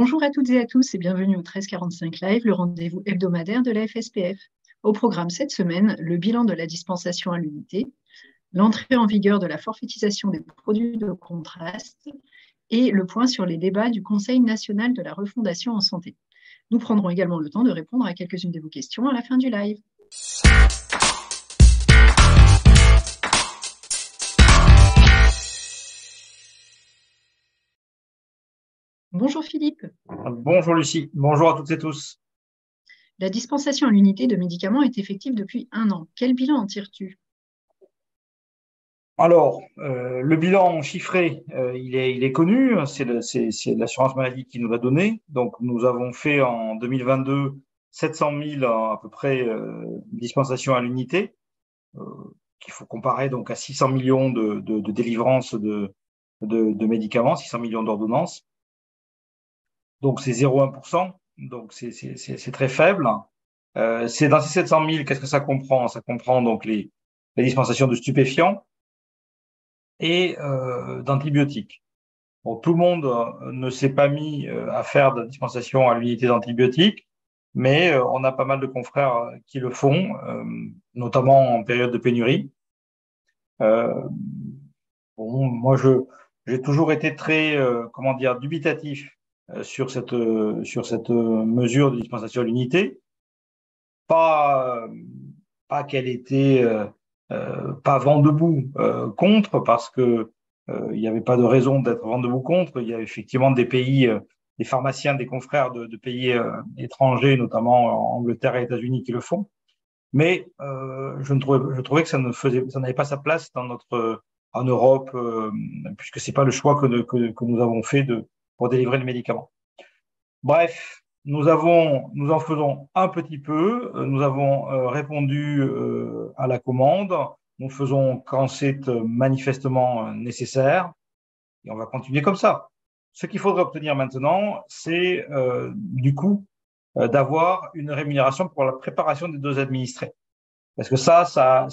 Bonjour à toutes et à tous et bienvenue au 1345 Live, le rendez-vous hebdomadaire de la FSPF. Au programme cette semaine, le bilan de la dispensation à l'unité, l'entrée en vigueur de la forfaitisation des produits de contraste et le point sur les débats du Conseil national de la refondation en santé. Nous prendrons également le temps de répondre à quelques-unes de vos questions à la fin du live. Bonjour Philippe. Bonjour Lucie, bonjour à toutes et tous. La dispensation à l'unité de médicaments est effective depuis 1 an. Quel bilan en tires-tu? Alors, le bilan chiffré, il est connu, c'est l'assurance maladie qui nous l'a donné. Donc, nous avons fait en 2022 700 000 à peu près dispensations à l'unité, euh, qu'il faut comparer donc à 600 millions de délivrances de médicaments, 600 millions d'ordonnances. Donc, c'est 0,1%, donc c'est très faible. C'est dans ces 700 000, qu'est-ce que ça comprend? Ça comprend donc les dispensations de stupéfiants et d'antibiotiques. Bon, tout le monde ne s'est pas mis à faire de la dispensation à l'unité d'antibiotiques, mais on a pas mal de confrères qui le font, notamment en période de pénurie. Euh, bon, j'ai toujours été très, comment dire, dubitatif sur cette mesure de dispensation à l'unité. Pas, pas qu'elle était pas vent debout contre, parce que il n'y avait pas de raison d'être vent debout contre. Il y a effectivement des pays, des pharmaciens, des confrères de pays étrangers, notamment Angleterre et États-Unis, qui le font. Mais je trouvais que ça n'avait pas sa place dans en Europe, puisque c'est pas le choix que nous avons fait pour délivrer le médicament. Bref, nous en faisons un petit peu. Nous avons répondu à la commande. Nous faisons quand c'est manifestement nécessaire, et on va continuer comme ça. Ce qu'il faudrait obtenir maintenant, c'est du coup d'avoir une rémunération pour la préparation des doses administrées. Parce que ça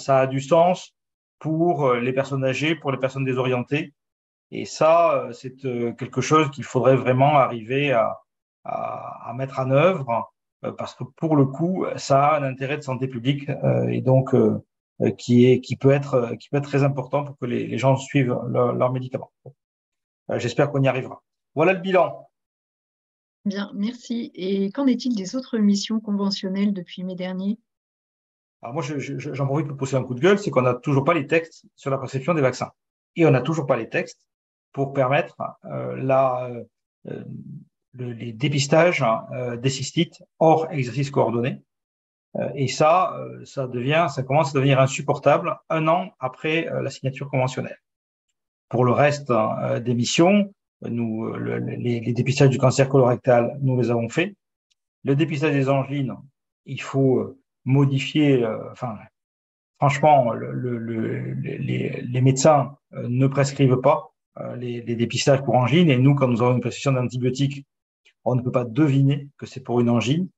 a du sens pour les personnes âgées, pour les personnes désorientées. Et ça, c'est quelque chose qu'il faudrait vraiment arriver à mettre en œuvre, parce que pour le coup, ça a un intérêt de santé publique, et donc qui peut être très important pour que les gens suivent leurs médicaments. J'espère qu'on y arrivera. Voilà le bilan. Bien, merci. Et qu'en est-il des autres missions conventionnelles depuis mai dernier? Alors moi, j'en profite pour pousser un coup de gueule, c'est qu'on n'a toujours pas les textes sur la prescription des vaccins. Et on n'a toujours pas les textes pour permettre euh, les dépistages des cystites hors exercice coordonné. Et ça commence à devenir insupportable 1 an après la signature conventionnelle. Pour le reste des missions, les dépistages du cancer colorectal, nous les avons faits. Le dépistage des angines, il faut modifier, enfin, franchement, les médecins ne prescrivent pas les dépistages pour angine. Et nous, quand nous avons une prescription d'antibiotiques, on ne peut pas deviner que c'est pour une angine.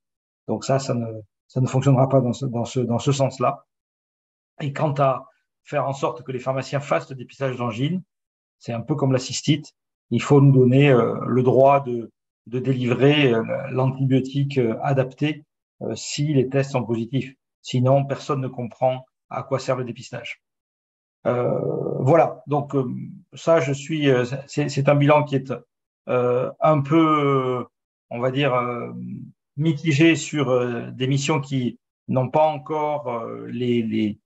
Donc ça ne fonctionnera pas dans ce sens-là. Et quant à faire en sorte que les pharmaciens fassent le dépistage d'angine, c'est un peu comme la cystite. Il faut nous donner le droit de délivrer l'antibiotique adapté si les tests sont positifs. Sinon, personne ne comprend à quoi sert le dépistage. Voilà. Donc ça, c'est un bilan qui est un peu, on va dire, mitigé sur des missions qui n'ont pas encore les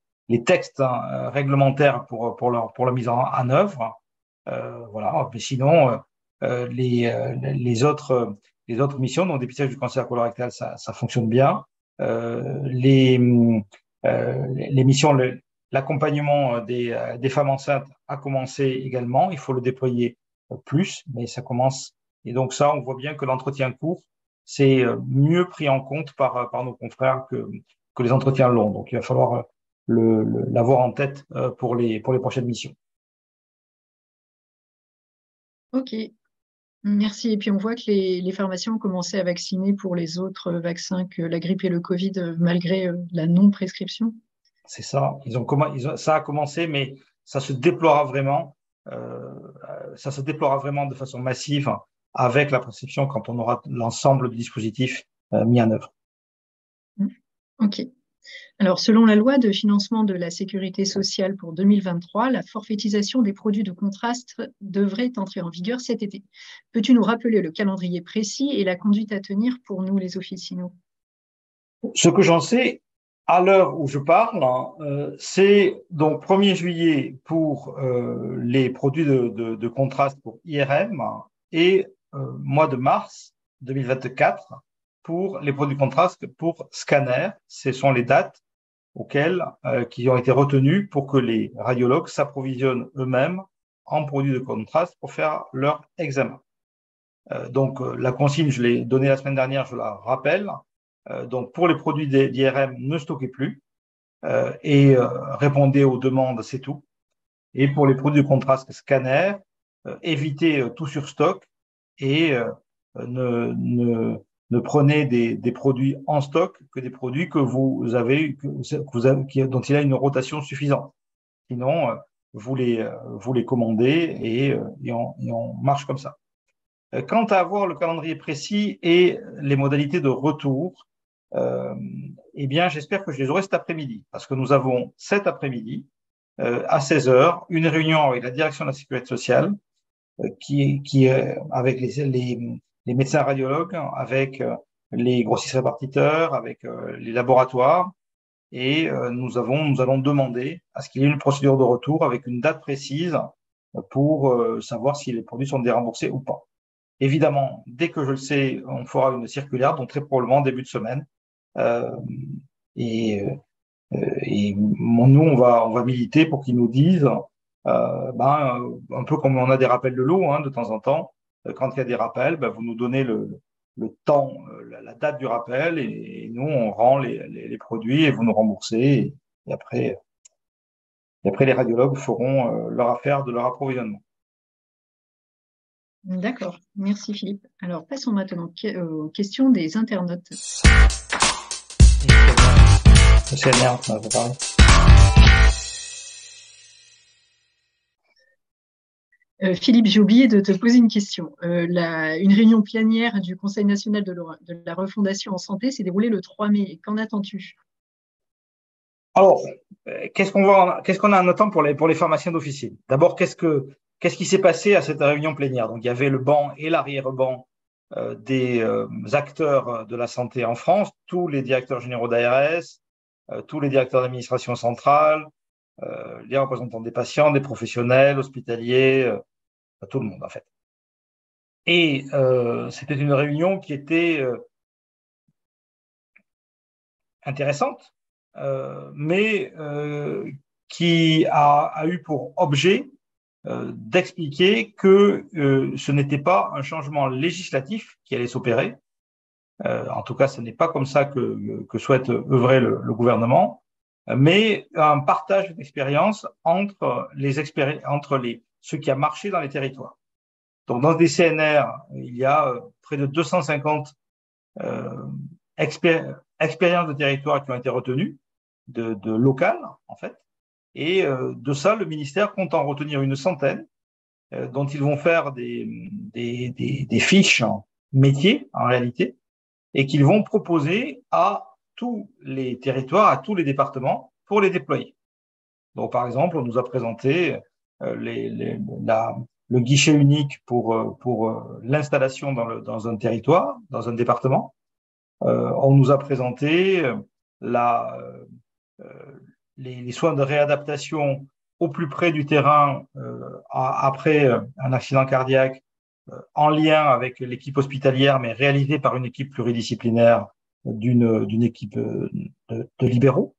textes réglementaires pour la mise en œuvre. Voilà. Mais sinon, les autres missions, donc dépistage du cancer colorectal, ça fonctionne bien. Les missions, l'accompagnement des femmes enceintes a commencé également. Il faut le déployer plus, mais ça commence. Et donc ça, on voit bien que l'entretien court, c'est mieux pris en compte par nos confrères que les entretiens longs. Donc il va falloir l'avoir en tête pour les prochaines missions. Ok, merci. Et puis on voit que les pharmaciens ont commencé à vacciner pour les autres vaccins que la grippe et le Covid, malgré la non-prescription. C'est ça. Ça a commencé, mais ça se déploiera vraiment. Ça se déploiera vraiment de façon massive avec la prescription quand on aura l'ensemble du dispositif mis en œuvre. OK. Alors, selon la loi de financement de la sécurité sociale pour 2023, la forfaitisation des produits de contraste devrait entrer en vigueur cet été. Peux-tu nous rappeler le calendrier précis et la conduite à tenir pour nous, les officinaux? Ce que j'en sais, à l'heure où je parle, c'est donc 1er juillet pour les produits de contraste pour IRM et mois de mars 2024 pour les produits de contraste pour scanner. Ce sont les dates qui ont été retenues pour que les radiologues s'approvisionnent eux-mêmes en produits de contraste pour faire leur examen. Donc la consigne, je l'ai donnée la semaine dernière, je la rappelle. Donc pour les produits d'IRM, ne stockez plus et répondez aux demandes, c'est tout. Et pour les produits de contraste scanner, évitez tout surstock et ne prenez des produits en stock que des produits que vous avez, dont il y a une rotation suffisante. Sinon, vous les commandez et on marche comme ça. Quant à avoir le calendrier précis et les modalités de retour, eh bien, j'espère que je les aurai cet après-midi, parce que nous avons cet après-midi, à 16 heures, une réunion avec la direction de la sécurité sociale, avec les médecins radiologues, avec les grossistes répartiteurs, avec les laboratoires, et nous allons demander à ce qu'il y ait une procédure de retour avec une date précise pour savoir si les produits sont déremboursés ou pas. Évidemment, dès que je le sais, on fera une circulaire, donc très probablement début de semaine. Nous, on va militer pour qu'ils nous disent, un peu comme on a des rappels de l'eau, de temps en temps, quand il y a des rappels, vous nous donnez le temps, la date du rappel, et nous, on rend les produits et vous nous remboursez. Et après, les radiologues feront leur affaire de leur approvisionnement. D'accord, merci Philippe. Alors, passons maintenant aux questions des internautes. C'est énerve, on va parler. Philippe, j'ai oublié de te poser une question. Une réunion plénière du Conseil national de la refondation en santé s'est déroulée le 3 mai. Qu'en attends-tu? Alors, qu'est-ce qu'on a en attente pour les pharmaciens d'officine? D'abord, qu'est-ce qui s'est passé à cette réunion plénière? Donc, il y avait le banc et l'arrière-banc des acteurs de la santé en France, tous les directeurs généraux d'ARS, tous les directeurs d'administration centrale, les représentants des patients, des professionnels, hospitaliers, tout le monde en fait. Et c'était une réunion qui était intéressante, mais qui a eu pour objet d'expliquer que ce n'était pas un changement législatif qui allait s'opérer. En tout cas, ce n'est pas comme ça que souhaite œuvrer le gouvernement, mais un partage d'expériences entre ce qui a marché dans les territoires. Donc, dans des CNR, il y a près de 250 expériences de territoire qui ont été retenues, de local, en fait. Et de ça, le ministère compte en retenir une centaine, dont ils vont faire des fiches métiers, en réalité, et qu'ils vont proposer à tous les territoires, à tous les départements, pour les déployer. Donc, par exemple, on nous a présenté le guichet unique pour l'installation dans un territoire, dans un département. On nous a présenté les soins de réadaptation au plus près du terrain après un accident cardiaque, en lien avec l'équipe hospitalière, mais réalisé par une équipe pluridisciplinaire d'une équipe de libéraux.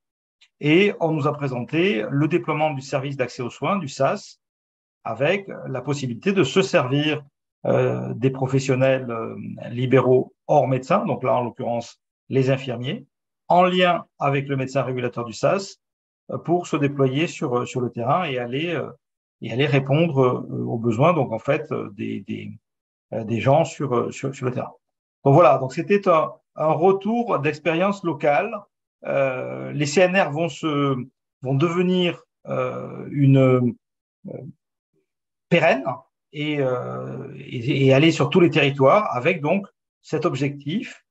Et on nous a présenté le déploiement du service d'accès aux soins, du SAS, avec la possibilité de se servir des professionnels libéraux hors médecin, donc là en l'occurrence les infirmiers, en lien avec le médecin régulateur du SAS, pour se déployer sur le terrain et aller répondre aux besoins, donc en fait des gens sur le terrain. Donc voilà, donc c'était un retour d'expérience locale. Les CNR vont devenir une pérenne, et aller sur tous les territoires avec donc cet objectif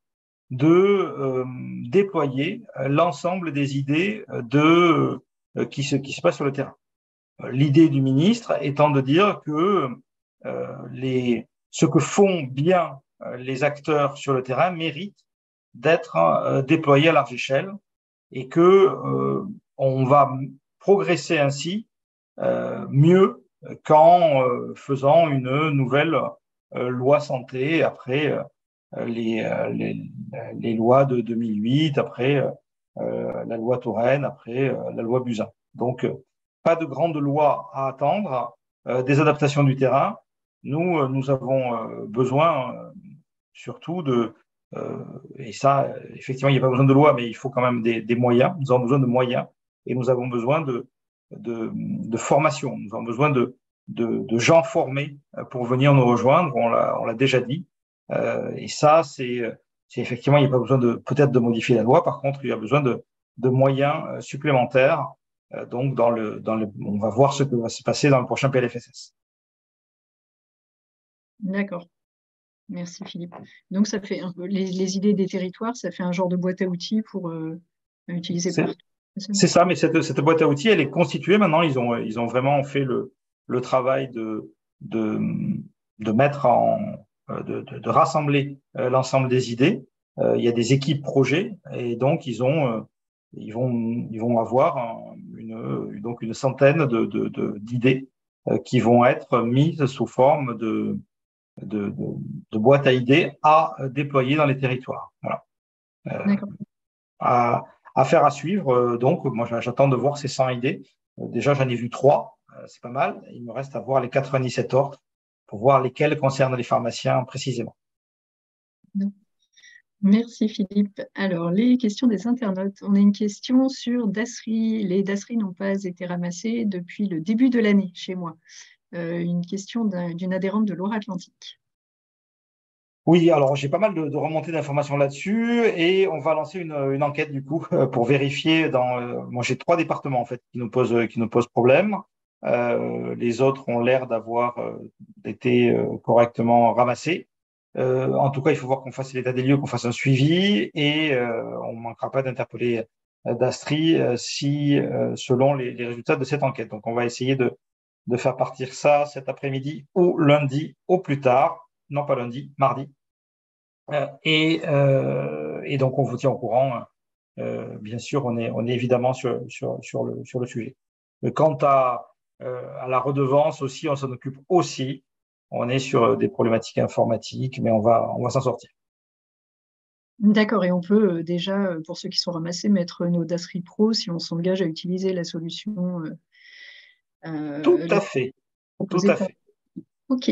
de déployer l'ensemble des idées qui se passent sur le terrain. L'idée du ministre étant de dire que ce que font bien les acteurs sur le terrain mérite d'être déployé à large échelle et que on va progresser ainsi mieux qu'en faisant une nouvelle loi santé après les lois de 2008, après la loi Touraine, après la loi Buzyn. Donc, pas de grande loi à attendre, des adaptations du terrain. Nous avons besoin surtout et ça, effectivement, il n'y a pas besoin de loi, mais il faut quand même des moyens. Nous avons besoin de moyens et nous avons besoin de formation. Nous avons besoin de gens formés pour venir nous rejoindre. On l'a déjà dit. Et ça, c'est effectivement, il n'y a pas besoin peut-être de modifier la loi. Par contre, il y a besoin de moyens supplémentaires. Donc, on va voir ce que va se passer dans le prochain PLFSS. D'accord. Merci Philippe. Donc, ça fait un peu les idées des territoires, ça fait un genre de boîte à outils pour utiliser partout. C'est ça, mais cette boîte à outils, elle est constituée maintenant. Ils ont vraiment fait le travail de mettre de rassembler l'ensemble des idées. Il y a des équipes projets et donc ils vont avoir donc une centaine d'idées qui vont être mises sous forme de boîtes à idées à déployer dans les territoires. Voilà. Affaire à suivre. Donc, moi, j'attends de voir ces 100 idées. Déjà, j'en ai vu 3. C'est pas mal. Il me reste à voir les 97 autres pour voir lesquels concernent les pharmaciens précisément. Merci Philippe. Alors, les questions des internautes. On a une question sur Dasri. Les Dasri n'ont pas été ramassés depuis le début de l'année chez moi. Une question d'une adhérente de Loire-Atlantique. Oui, alors j'ai pas mal de remontées d'informations là-dessus et on va lancer une enquête du coup pour vérifier moi j'ai 3 départements en fait qui nous posent problème. Les autres ont l'air d'avoir été correctement ramassés. En tout cas, il faut voir qu'on fasse l'état des lieux, qu'on fasse un suivi et on ne manquera pas d'interpeller Dastri selon les résultats de cette enquête. Donc on va essayer de faire partir ça cet après-midi ou lundi au plus tard, non pas lundi, mardi. Et donc on vous tient au courant. Bien sûr, on est évidemment sur le sujet. Quant à la redevance aussi, on s'en occupe aussi. On est sur des problématiques informatiques, mais on va s'en sortir. D'accord, et on peut déjà, pour ceux qui sont ramassés, mettre nos Dasri Pro si on s'engage à utiliser la solution. Tout à fait. Tout à fait. Ok.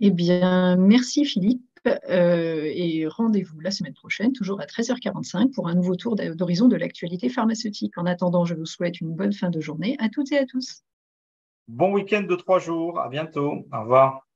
Eh bien, merci Philippe. Et rendez-vous la semaine prochaine, toujours à 13h45, pour un nouveau tour d'horizon de l'actualité pharmaceutique. En attendant, je vous souhaite une bonne fin de journée à toutes et à tous. Bon week-end de 3 jours. À bientôt. Au revoir.